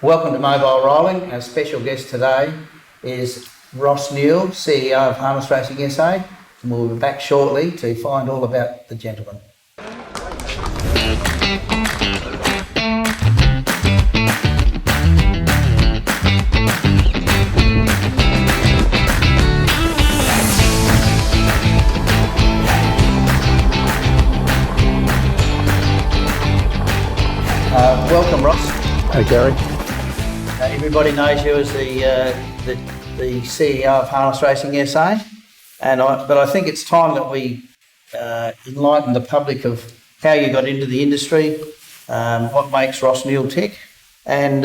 Welcome to Mobile Rolling. Our special guest today is Ross Neal, CEO of Harness Racing SA, and we'll be back shortly to find all about the gentleman. Welcome, Ross. Hey, Gary. Everybody knows you as the CEO of Harness Racing SA, but I think it's time that we enlighten the public of how you got into the industry, what makes Ross Neal tick, and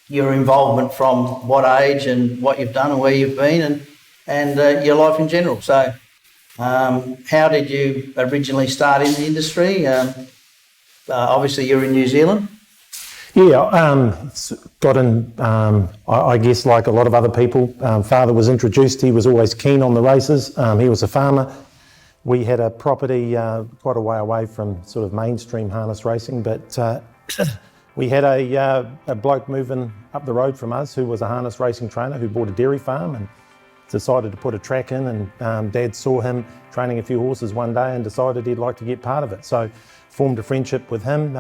your involvement from what age and what you've done and where you've been and your life in general. So how did you originally start in the industry? Obviously you're in New Zealand. Yeah, got in, I guess like a lot of other people. Father was introduced, he was always keen on the races. He was a farmer. We had a property quite a way away from sort of mainstream harness racing, but we had a bloke moving up the road from us who was a harness racing trainer who bought a dairy farm and decided to put a track in, and Dad saw him training a few horses one day and decided he'd like to get part of it. So formed a friendship with him.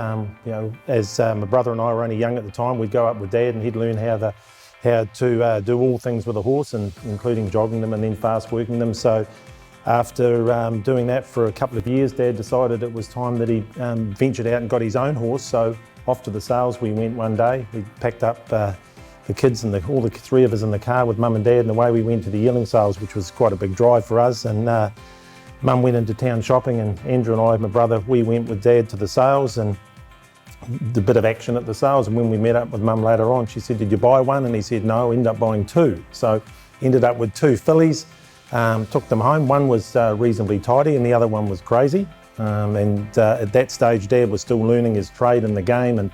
As my brother and I were only young at the time, we'd go up with Dad and he'd learn how to do all things with a horse, and including jogging them and then fast working them. So after doing that for a couple of years, Dad decided it was time that he ventured out and got his own horse. So off to the sales we went one day. We packed up the kids and all the three of us in the car with Mum and Dad, and away we went to the yearling sales, which was quite a big drive for us. And Mum went into town shopping, and Andrew and I, my brother, we went with Dad to the sales and did a bit of action at the sales. And when we met up with Mum later on, she said, "Did you buy one?" And he said, "No, ended up buying two." So ended up with two fillies, took them home. One was reasonably tidy and the other one was crazy. At that stage, Dad was still learning his trade in the game, and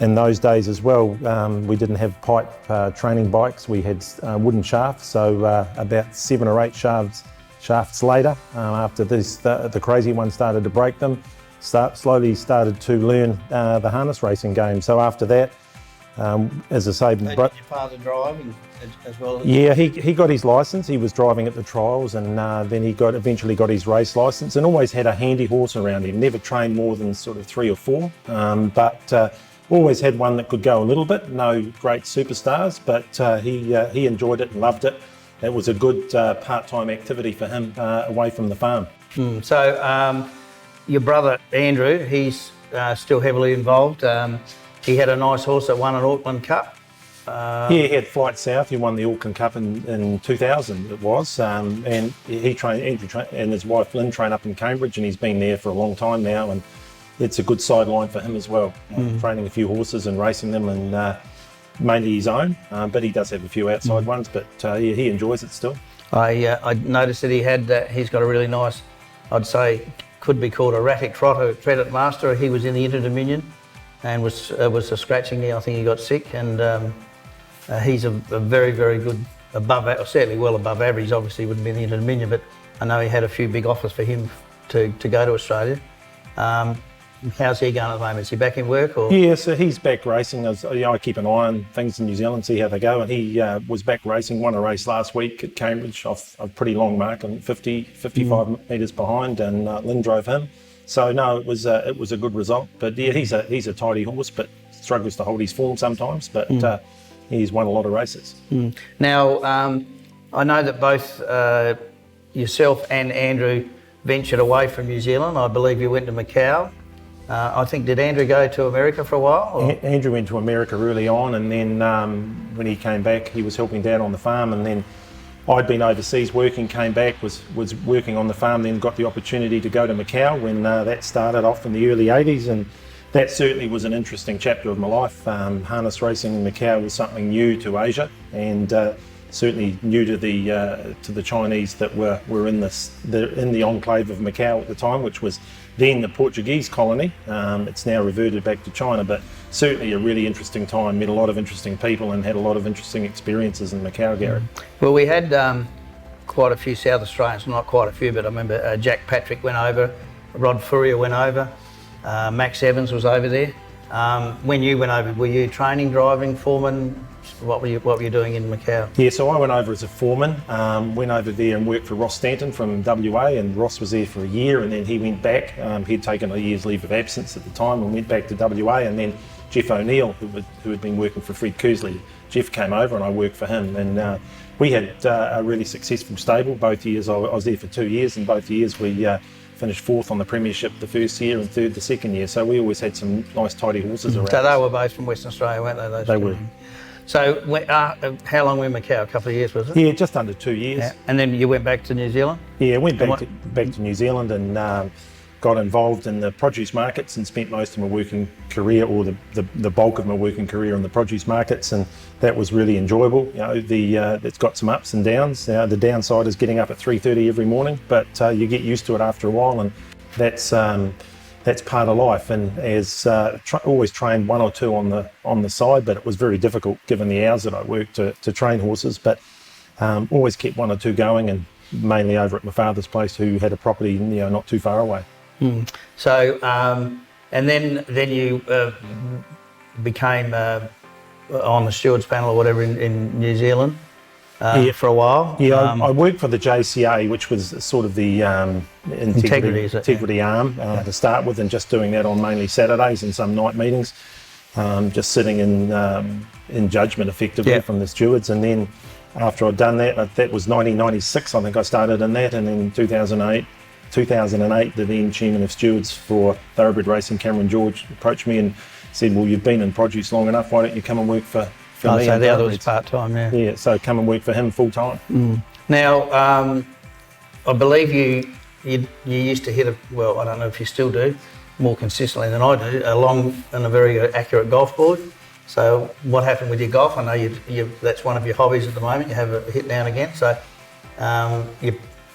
in those days as well, we didn't have pipe training bikes. We had wooden shafts, so about 7 or 8 shafts later, after this, the crazy one started to break them, slowly started to learn the harness racing game. So after that, as I say... So did your father drive as well? Yeah, he got his licence. He was driving at the trials, and then he eventually got his race licence, and always had a handy horse around him. Never trained more than sort of 3 or 4, but always had one that could go a little bit. No great superstars, but he enjoyed it and loved it. It was a good part-time activity for him away from the farm. So your brother Andrew, he's still heavily involved. He had a nice horse that won an Auckland Cup. Yeah, he had Flight South. He won the Auckland Cup in 2000, it was. And Andrew and his wife Lynn train up in Cambridge, and he's been there for a long time now. And it's a good sideline for him as well, training a few horses and racing them, and mainly his own, but he does have a few outside ones, but yeah, he enjoys it still. I noticed that he's got a really nice, I'd say, could be called erratic trotter credit master. He was in the Inter-Dominion and was a scratching there. I think he got sick, and he's a very, very good, certainly well above average. Obviously wouldn't be in the Inter-Dominion, but I know he had a few big offers for him to go to Australia. How's he going at the moment? Is he back in work? Or? Yeah, so he's back racing. I keep an eye on things in New Zealand, see how they go, and he was back racing, won a race last week at Cambridge off a pretty long mark, and 55 metres behind, and Lynn drove him. So no, it was a good result. But yeah, he's a tidy horse, but struggles to hold his form sometimes, but he's won a lot of races. Now, I know that both yourself and Andrew ventured away from New Zealand. I believe you went to Macau. I think, did Andrew go to America for a while? Or? Andrew went to America early on, and then when he came back, he was helping Dad on the farm, and then I'd been overseas working, came back, was working on the farm, then got the opportunity to go to Macau when that started off in the early 80s, and that certainly was an interesting chapter of my life. Harness racing in Macau was something new to Asia, and certainly new to the Chinese that were in the enclave of Macau at the time, which was then the Portuguese colony. It's now reverted back to China, but certainly a really interesting time. Met a lot of interesting people and had a lot of interesting experiences in Macau, Gary. Well, we had quite a few South Australians, not quite a few, but I remember Jack Patrick went over, Rod Furrier went over, Max Evans was over there. When you went over, were you training, driving, foreman? What were you doing in Macau? Yeah, so I went over as a foreman, went over there and worked for Ross Stanton from WA, and Ross was there for a year, and then he went back. He'd taken a year's leave of absence at the time and went back to WA, and then Jeff O'Neill, who had been working for Fred Kersley, Jeff came over and I worked for him, and we had a really successful stable. Both years, I was there for 2 years, and both years we finished fourth on the premiership the first year and third the second year, so we always had some nice tidy horses around. So they were both from Western Australia, weren't they? Those They two? were. So how long were you in Macau? A couple of years, was it? Yeah, just under 2 years. Yeah. And then you went back to New Zealand? Yeah, I went back to New Zealand and got involved in the produce markets and spent most of my working career, or the bulk of my working career, in the produce markets, and that was really enjoyable. You know, it's got some ups and downs. The downside is getting up at 3:30 every morning, but you get used to it after a while, and that's part of life. And as always trained one or two on the side, but it was very difficult given the hours that I worked to train horses. But always kept one or two going, and mainly over at my father's place, who had a property not too far away. So and then you became on the stewards panel or whatever in New Zealand for a while. Yeah, I worked for the JCA, which was sort of the integrity arm to start with, and just doing that on mainly Saturdays and some night meetings, just sitting in judgment effectively from the stewards. And then after I'd done that, that was 1996, I think I started in that, and then 2008, the then chairman of stewards for thoroughbred racing, Cameron George, approached me and said, well, you've been in produce long enough, why don't you come and work for me? So the other was part-time, Yeah, so come and work for him full-time. Now, I believe you used to hit I don't know if you still do, more consistently than I do, along on a very accurate golf board. So what happened with your golf? I know that's one of your hobbies at the moment. You have a hit now and again. So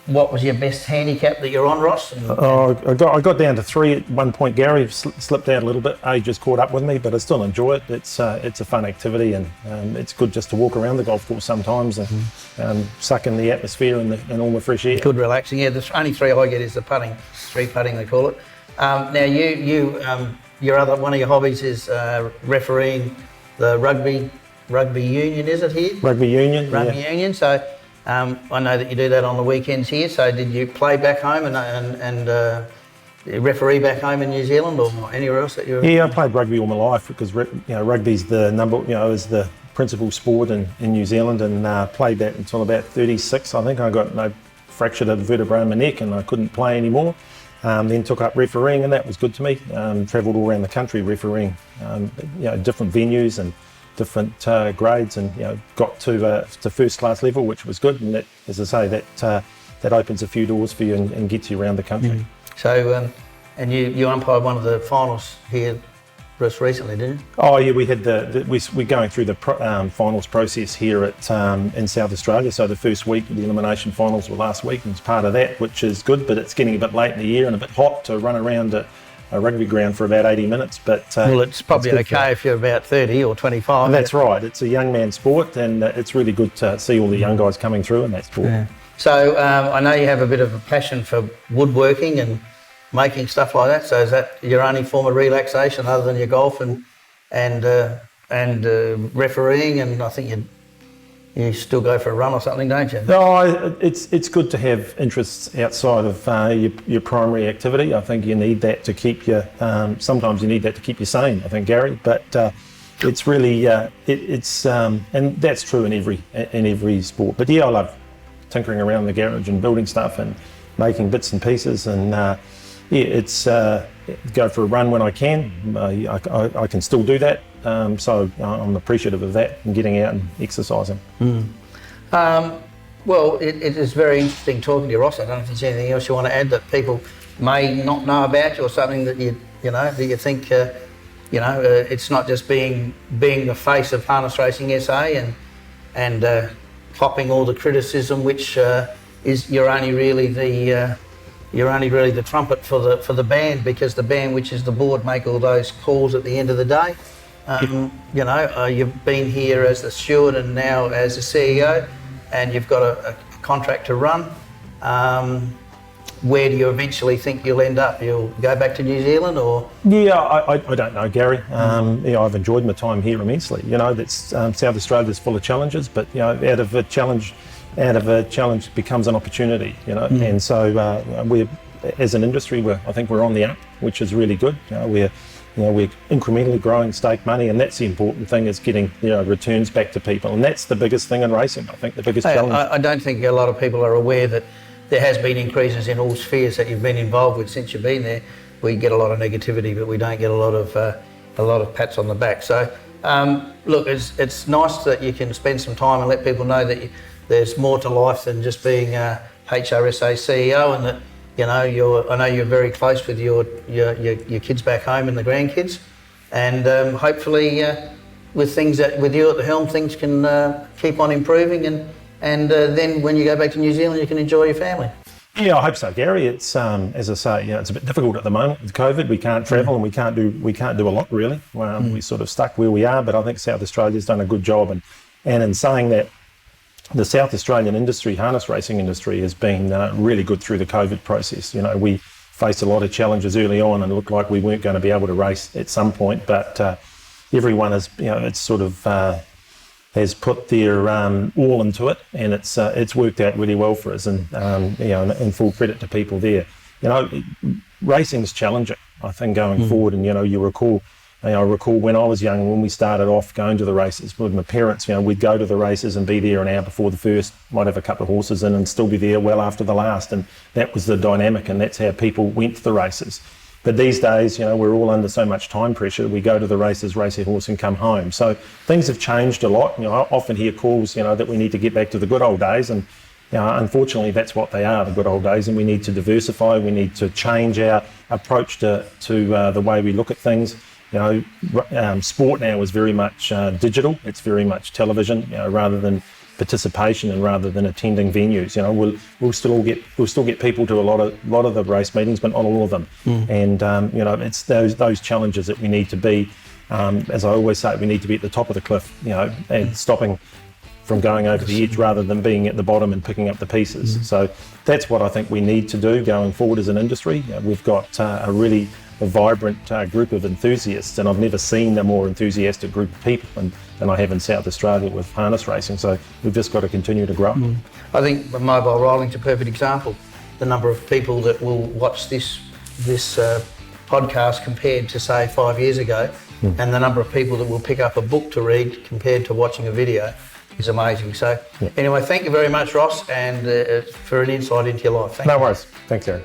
what was your best handicap that you're on, Ross? I got down to 3 at one point. Gary slipped out a little bit. Age just caught up with me, but I still enjoy it. It's a fun activity, and it's good just to walk around the golf course sometimes and suck in the atmosphere and all the fresh air. Good relaxing. Yeah, the only 3 I get is the putting, street putting they call it. Now your one of your hobbies is refereeing the rugby union, is it here? Rugby union. Rugby union. So I know that you do that on the weekends here. So did you play back home and referee back home in New Zealand or anywhere else that you're? Yeah, I played rugby all my life because rugby's the is the principal sport in New Zealand, and played that until about 36. I think I fractured a vertebra in my neck and I couldn't play anymore. Then took up refereeing, and that was good to me. Travelled all around the country refereeing, different venues and different grades, and got to first class level, which was good. And that, as I say, that opens a few doors for you and gets you around the country. So, and you umpired one of the finals here just recently, didn't you? Oh yeah, we had we're going through the finals process here at in South Australia. So the first week of the elimination finals were last week, and it's part of that, which is good. But it's getting a bit late in the year and a bit hot to run around a rugby ground for about 80 minutes. But well, it's probably okay if you're about 30 or 25. And that's right. It's a young man's sport, and it's really good to see all the young guys coming through in that sport. Yeah. So I know you have a bit of a passion for woodworking and making stuff like that. So is that your only form of relaxation other than your golf and refereeing? And I think you still go for a run or something, don't you? No, it's good to have interests outside of your primary activity. I think you need that to keep you. Sometimes you need that to keep you sane, I think, Gary. But it's really and that's true in every sport. But yeah, I love tinkering around the garage and building stuff and making bits and pieces, and it's go for a run when I can. I can still do that, so I'm appreciative of that and getting out and exercising. Well, it is very interesting talking to you, Ross. I don't know if there's anything else you want to add that people may not know about you, or something that that you think it's not just being the face of harness racing SA and copping all the criticism, which is you're only really the trumpet for the band, because the band, which is the board, make all those calls at the end of the day. You've been here as the steward and now as the CEO, and you've got a contract to run. where do you eventually think you'll end up? You'll go back to New Zealand or? Yeah, I don't know, Gary. I've enjoyed my time here immensely. That's South Australia is full of challenges, but out of a challenge becomes an opportunity. And so we're, as an industry, I think we're on the up, which is really good. We're incrementally growing stake money, and that's the important thing, is getting returns back to people, and that's the biggest thing in racing. I think the biggest challenge. I don't think a lot of people are aware that there has been increases in all spheres that you've been involved with since you've been there. We get a lot of negativity, but we don't get a lot of pats on the back. So look, it's nice that you can spend some time and let people know that there's more to life than just being a HRSA CEO, and that I know you're very close with your kids back home and the grandkids, and hopefully with you at the helm, things can keep on improving, and then when you go back to New Zealand, you can enjoy your family. Yeah, I hope so, Gary. It's as I say, it's a bit difficult at the moment with COVID. We can't travel and we can't do a lot really. We're sort of stuck where we are, but I think South Australia's done a good job, and in saying that, the South Australian industry, harness racing industry, has been really good through the COVID process. We faced a lot of challenges early on, and it looked like we weren't going to be able to race at some point. But everyone has, it's sort of has put their all into it, and it's worked out really well for us. And and full credit to people there. Racing's challenging, I think, going forward. And I recall when I was young, when we started off going to the races with my parents, we'd go to the races and be there an hour before the first, might have a couple of horses in and still be there well after the last. And that was the dynamic, and that's how people went to the races. But these days, we're all under so much time pressure. We go to the races, race a horse and come home. So things have changed a lot. I often hear calls, that we need to get back to the good old days. And unfortunately, that's what they are, the good old days. And we need to diversify. We need to change our approach to the way we look at things. Sport now is very much digital. It's very much television, rather than participation and rather than attending venues. We'll still get people to a lot of the race meetings, but not all of them. And it's those challenges that we need to be. As I always say, we need to be at the top of the cliff, and stopping from going over the edge rather than being at the bottom and picking up the pieces. So that's what I think we need to do going forward as an industry. We've got a really vibrant group of enthusiasts, and I've never seen a more enthusiastic group of people than I have in South Australia with harness racing. So we've just got to continue to grow. I think mobile rolling's a perfect example. The number of people that will watch this podcast compared to, say, 5 years ago, and the number of people that will pick up a book to read compared to watching a video is amazing. So anyway, thank you very much, Ross, and for an insight into your life. Thank you. No worries. Thanks, Aaron.